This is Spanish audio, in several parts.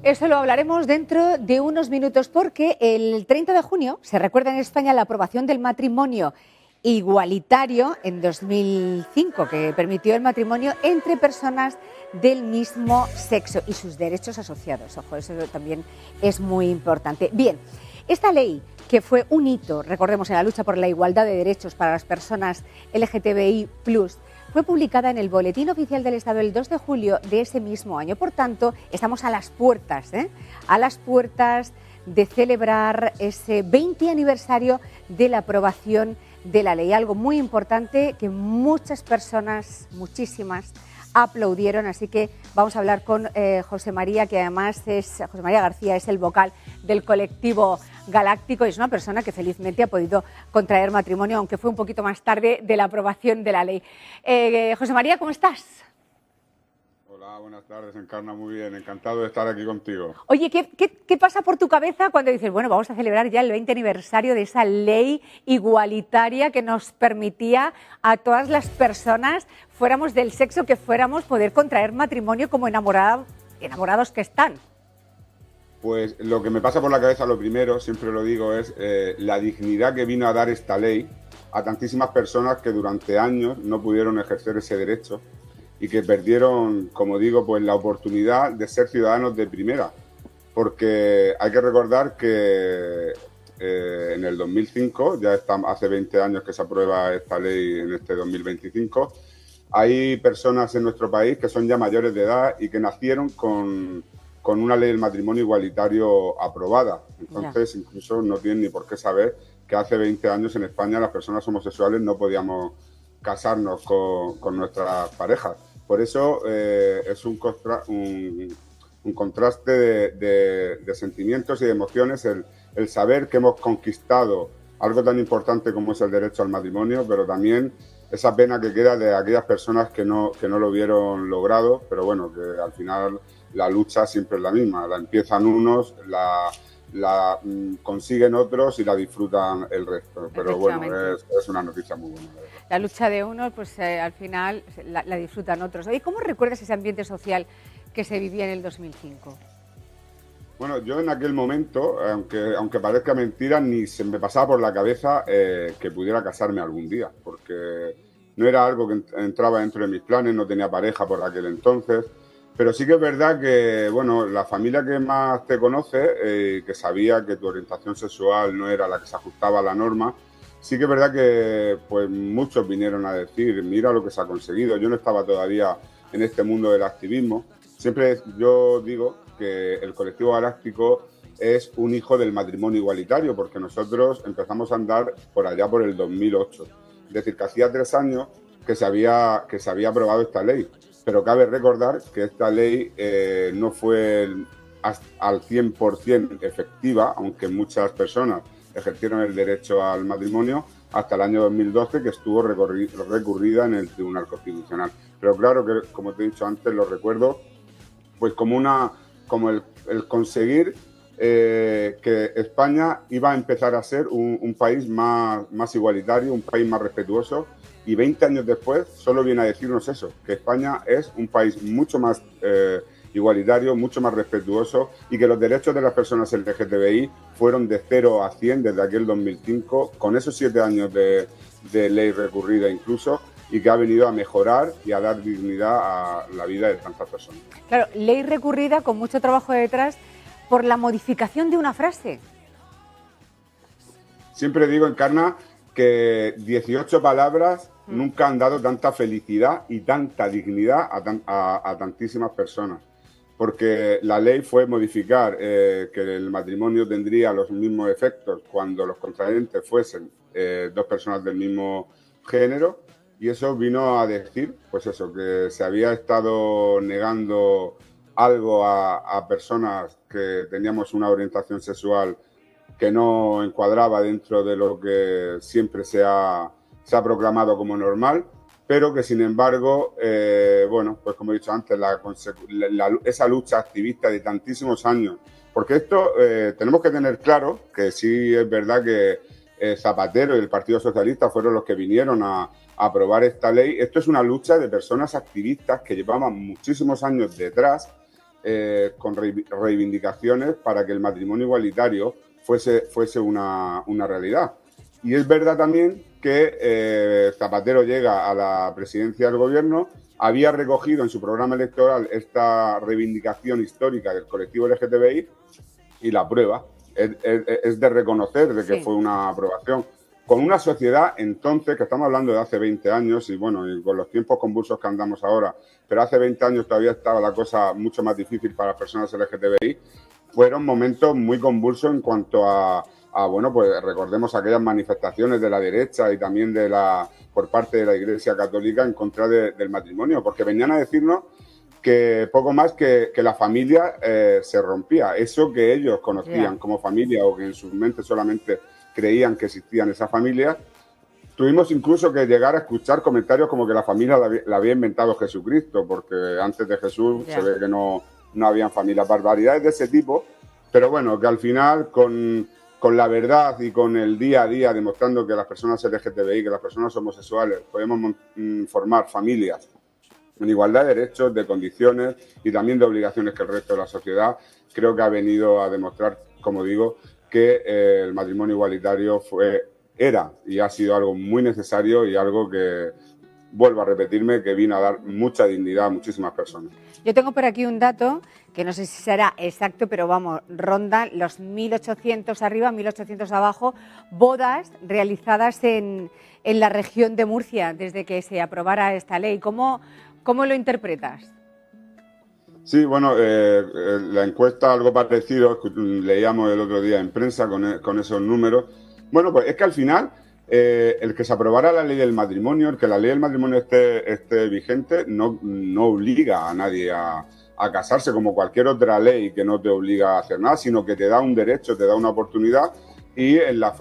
Eso lo hablaremos dentro de unos minutos porque el 30 de junio se recuerda en España la aprobación del matrimonio igualitario en 2005, que permitió el matrimonio entre personas del mismo sexo y sus derechos asociados. Ojo, eso también es muy importante. Bien, esta ley, que fue un hito, recordemos, en la lucha por la igualdad de derechos para las personas LGTBI+, fue publicada en el Boletín Oficial del Estado el 2 de julio de ese mismo año. Por tanto, estamos a las puertas, a las puertas de celebrar ese 20 aniversario de la aprobación de la ley. Algo muy importante que muchas personas, muchísimas, aplaudieron. Así que vamos a hablar con José María, que además José María García es el vocal del colectivo Galáctico y es una persona que felizmente ha podido contraer matrimonio, aunque fue un poquito más tarde de la aprobación de la ley. José María, ¿cómo estás? Hola, buenas tardes, Encarna, muy bien, encantado de estar aquí contigo. Oye, ¿qué pasa por tu cabeza cuando dices, bueno, vamos a celebrar ya el 20 aniversario de esa ley igualitaria que nos permitía a todas las personas, fuéramos del sexo que fuéramos, poder contraer matrimonio como enamorados que están? Pues lo que me pasa por la cabeza, lo primero, siempre lo digo, es la dignidad que vino a dar esta ley a tantísimas personas que durante años no pudieron ejercer ese derecho y que perdieron, como digo, pues la oportunidad de ser ciudadanos de primera. Porque hay que recordar que en el 2005, ya hace 20 años que se aprueba esta ley en este 2025, hay personas en nuestro país que son ya mayores de edad y que nacieron con una ley del matrimonio igualitario aprobada. Entonces, incluso no tienen ni por qué saber que hace 20 años en España las personas homosexuales no podíamos casarnos con nuestras parejas. Por eso es un contraste de sentimientos y de emociones el saber que hemos conquistado algo tan importante como es el derecho al matrimonio, pero también esa pena que queda de aquellas personas que no lo hubieron logrado, pero bueno, que al final la lucha siempre es la misma, la empiezan unos, la consiguen otros y la disfrutan el resto. Pero bueno, es una noticia muy buena. La lucha de unos, pues al final la disfrutan otros. Oye, ¿cómo recuerdas ese ambiente social que se vivía en el 2005? Bueno, yo en aquel momento, aunque parezca mentira, ni se me pasaba por la cabeza que pudiera casarme algún día, porque no era algo que entraba dentro de mis planes, no tenía pareja por aquel entonces. Pero sí que es verdad que, bueno, la familia que más te conoce, que sabía que tu orientación sexual no era la que se ajustaba a la norma, sí que es verdad que pues muchos vinieron a decir, mira lo que se ha conseguido. Yo no estaba todavía en este mundo del activismo. Siempre yo digo que el colectivo Galáctico es un hijo del matrimonio igualitario, porque nosotros empezamos a andar por allá por el 2008. Es decir, que hacía 3 años que se había aprobado esta ley. Pero cabe recordar que esta ley no fue al 100% efectiva, aunque muchas personas ejercieron el derecho al matrimonio, hasta el año 2012, que estuvo recurrida en el Tribunal Constitucional. Pero claro que, como te he dicho antes, lo recuerdo pues como el conseguir que España iba a empezar a ser un país más igualitario, un país más respetuoso. Y 20 años después solo viene a decirnos eso, que España es un país mucho más igualitario, mucho más respetuoso y que los derechos de las personas LGTBI fueron de 0 a 100 desde aquel 2005, con esos 7 años de ley recurrida incluso, y que ha venido a mejorar y a dar dignidad a la vida de tantas personas. Claro, ley recurrida con mucho trabajo detrás por la modificación de una frase. Siempre digo, Encarna, que 18 palabras nunca han dado tanta felicidad y tanta dignidad a tantísimas personas. Porque la ley fue modificar que el matrimonio tendría los mismos efectos cuando los contrayentes fuesen 2 personas del mismo género, y eso vino a decir, pues eso, que se había estado negando algo a personas que teníamos una orientación sexual que no encuadraba dentro de lo que siempre se ha proclamado como normal, pero que sin embargo, bueno, pues como he dicho antes, esa lucha activista de tantísimos años, porque esto tenemos que tener claro que sí es verdad que Zapatero y el Partido Socialista fueron los que vinieron a aprobar esta ley. Esto es una lucha de personas activistas que llevaban muchísimos años detrás con reivindicaciones para que el matrimonio igualitario fuese una realidad. Y es verdad también que Zapatero llega a la presidencia del gobierno, había recogido en su programa electoral esta reivindicación histórica del colectivo LGTBI y la prueba es de reconocer de que fue una aprobación. Con una sociedad entonces, que estamos hablando de hace 20 años, y bueno, y con los tiempos convulsos que andamos ahora, pero hace 20 años todavía estaba la cosa mucho más difícil para las personas LGTBI, fueron momentos muy convulsos en cuanto a bueno, pues recordemos aquellas manifestaciones de la derecha y también por parte de la Iglesia Católica en contra del matrimonio, porque venían a decirnos que poco más que la familia se rompía. Eso que ellos conocían como familia o que en sus mentes solamente creían que existían esas familias. Tuvimos incluso que llegar a escuchar comentarios como que la familia la había inventado Jesucristo, porque antes de Jesús se ve que no habían familias, barbaridades de ese tipo. Pero bueno, que al final con la verdad y con el día a día demostrando que las personas LGTBI, que las personas homosexuales podemos formar familias en igualdad de derechos, de condiciones y también de obligaciones que el resto de la sociedad, creo que ha venido a demostrar, como digo, que el matrimonio igualitario era y ha sido algo muy necesario y algo que, vuelvo a repetirme, que vino a dar mucha dignidad a muchísimas personas. Yo tengo por aquí un dato que no sé si será exacto, pero vamos, ronda los 1.800 arriba, 1.800 abajo, bodas realizadas en la región de Murcia desde que se aprobara esta ley. ¿Cómo lo interpretas? Sí, bueno, la encuesta, algo parecido, leíamos el otro día en prensa con esos números. Bueno, pues es que al final, el que se aprobara la ley del matrimonio, el que la ley del matrimonio esté vigente, no obliga a nadie a casarse como cualquier otra ley que no te obliga a hacer nada, sino que te da un derecho, te da una oportunidad, y en las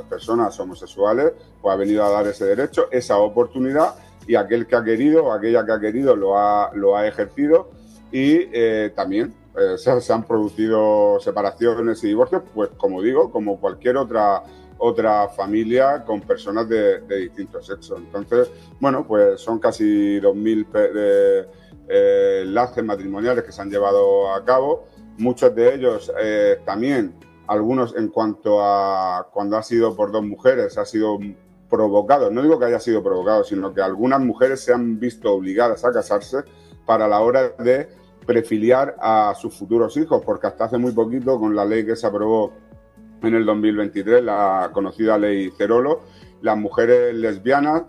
personas homosexuales pues ha venido a dar ese derecho, esa oportunidad, y aquel que ha querido o aquella que ha querido lo ha ejercido, y también se han producido separaciones y divorcios, pues como digo, como cualquier otra familia con personas de distintos sexos. Entonces, bueno, pues son casi 2.000 enlaces matrimoniales que se han llevado a cabo, muchos de ellos también, algunos en cuanto a cuando ha sido por dos mujeres, ha sido provocado, no digo que haya sido provocado, sino que algunas mujeres se han visto obligadas a casarse para la hora de prefiliar a sus futuros hijos, porque hasta hace muy poquito, con la ley que se aprobó en el 2023, la conocida ley Cerolo, las mujeres lesbianas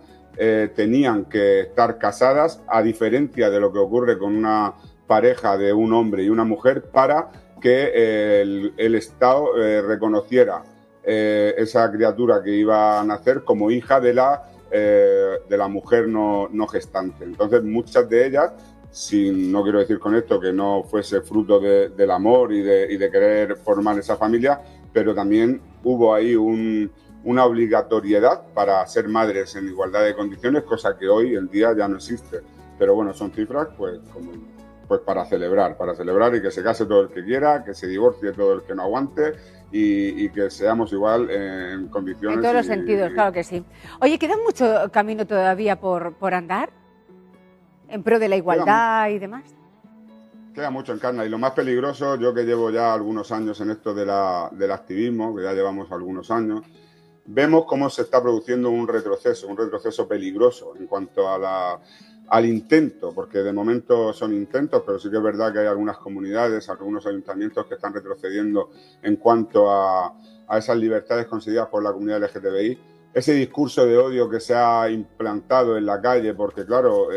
tenían que estar casadas, a diferencia de lo que ocurre con una pareja de un hombre y una mujer, para que el Estado reconociera esa criatura que iba a nacer como hija de la mujer no gestante. Entonces, muchas de ellas, no quiero decir con esto que no fuese fruto del amor y de querer formar esa familia, pero también hubo ahí una obligatoriedad para ser madres en igualdad de condiciones, cosa que hoy en día ya no existe. Pero bueno, son cifras pues para celebrar y que se case todo el que quiera, que se divorcie todo el que no aguante y que seamos igual en condiciones. En todos los sentidos, claro que sí. Oye, ¿queda mucho camino todavía por andar en pro de la igualdad y demás? Queda mucho, Encarna, y lo más peligroso, yo que llevo ya algunos años en esto del activismo, que ya llevamos algunos años, vemos cómo se está produciendo un retroceso peligroso en cuanto al intento, porque de momento son intentos, pero sí que es verdad que hay algunas comunidades, algunos ayuntamientos que están retrocediendo en cuanto a esas libertades conseguidas por la comunidad LGTBI. Ese discurso de odio que se ha implantado en la calle, porque claro,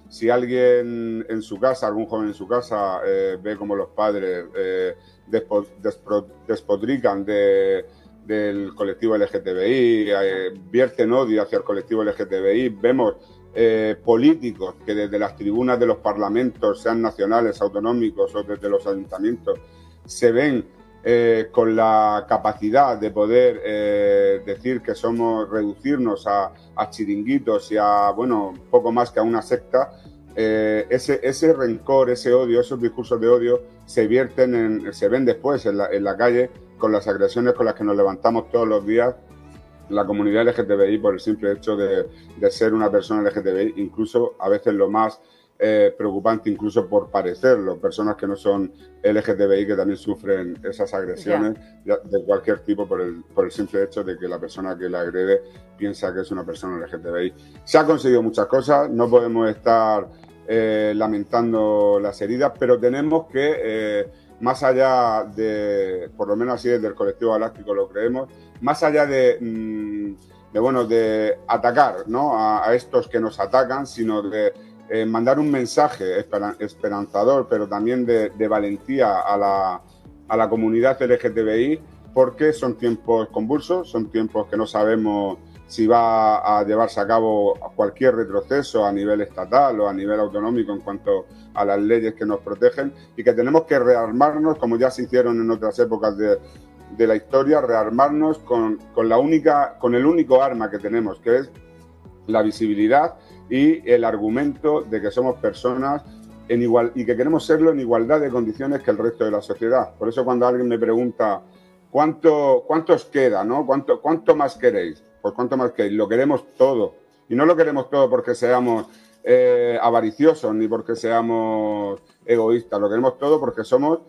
si alguien en su casa, algún joven en su casa, ve como los padres despotrican del colectivo LGTBI, vierten odio hacia el colectivo LGTBI, vemos políticos que desde las tribunas de los parlamentos, sean nacionales, autonómicos o desde los ayuntamientos, se ven con la capacidad de poder decir que reducirnos a chiringuitos y a, bueno, poco más que a una secta. Ese rencor, ese odio, esos discursos de odio se ven después en la calle, con las agresiones con las que nos levantamos todos los días la comunidad LGTBI por el simple hecho de ser una persona LGTBI, incluso a veces lo más preocupante incluso por parecerlo. Personas que no son LGTBI que también sufren esas agresiones de cualquier tipo por el simple hecho de que la persona que la agrede piensa que es una persona LGTBI. Se ha conseguido muchas cosas, no podemos estar lamentando las heridas, pero tenemos que, más allá de, por lo menos así desde el Colectivo Galáctico lo creemos, más allá de atacar, ¿no?, a estos que nos atacan, sino de mandar un mensaje esperanzador, pero también de valentía a la comunidad LGTBI, porque son tiempos convulsos, son tiempos que no sabemos si va a llevarse a cabo cualquier retroceso a nivel estatal o a nivel autonómico en cuanto a las leyes que nos protegen, y que tenemos que rearmarnos, como ya se hicieron en otras épocas de la historia, rearmarnos con el único arma que tenemos, que es la visibilidad y el argumento de que somos personas y que queremos serlo en igualdad de condiciones que el resto de la sociedad. Por eso cuando alguien me pregunta ¿cuánto os queda, ¿no? ¿Cuánto más queréis? Pues cuánto más queréis, lo queremos todo. Y no lo queremos todo porque seamos avariciosos ni porque seamos egoístas, lo queremos todo porque somos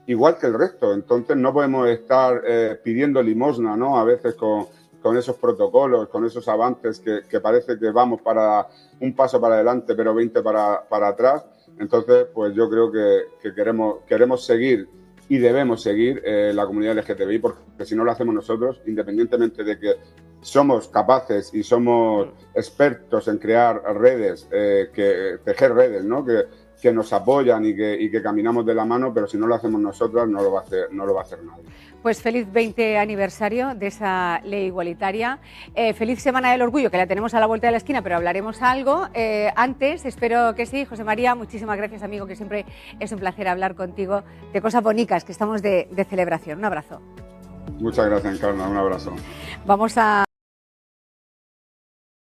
igual que el resto. Entonces no podemos estar pidiendo limosna, ¿no?, a veces con esos protocolos, con esos avances que parece que vamos para un paso para adelante, pero 20 para atrás. Entonces, pues yo creo que queremos seguir y debemos seguir la comunidad LGTBI, porque si no lo hacemos nosotros, independientemente de que somos capaces y somos expertos en crear redes, tejer redes, ¿no?, que nos apoyan y que caminamos de la mano, pero si no lo hacemos nosotras no lo va a hacer nadie. Pues feliz 20 aniversario de esa ley igualitaria, feliz Semana del Orgullo, que la tenemos a la vuelta de la esquina, pero hablaremos algo antes, espero que sí. José María, muchísimas gracias, amigo, que siempre es un placer hablar contigo de cosas bonitas, que estamos de celebración. Un abrazo. Muchas gracias, Encarna, un abrazo. Vamos a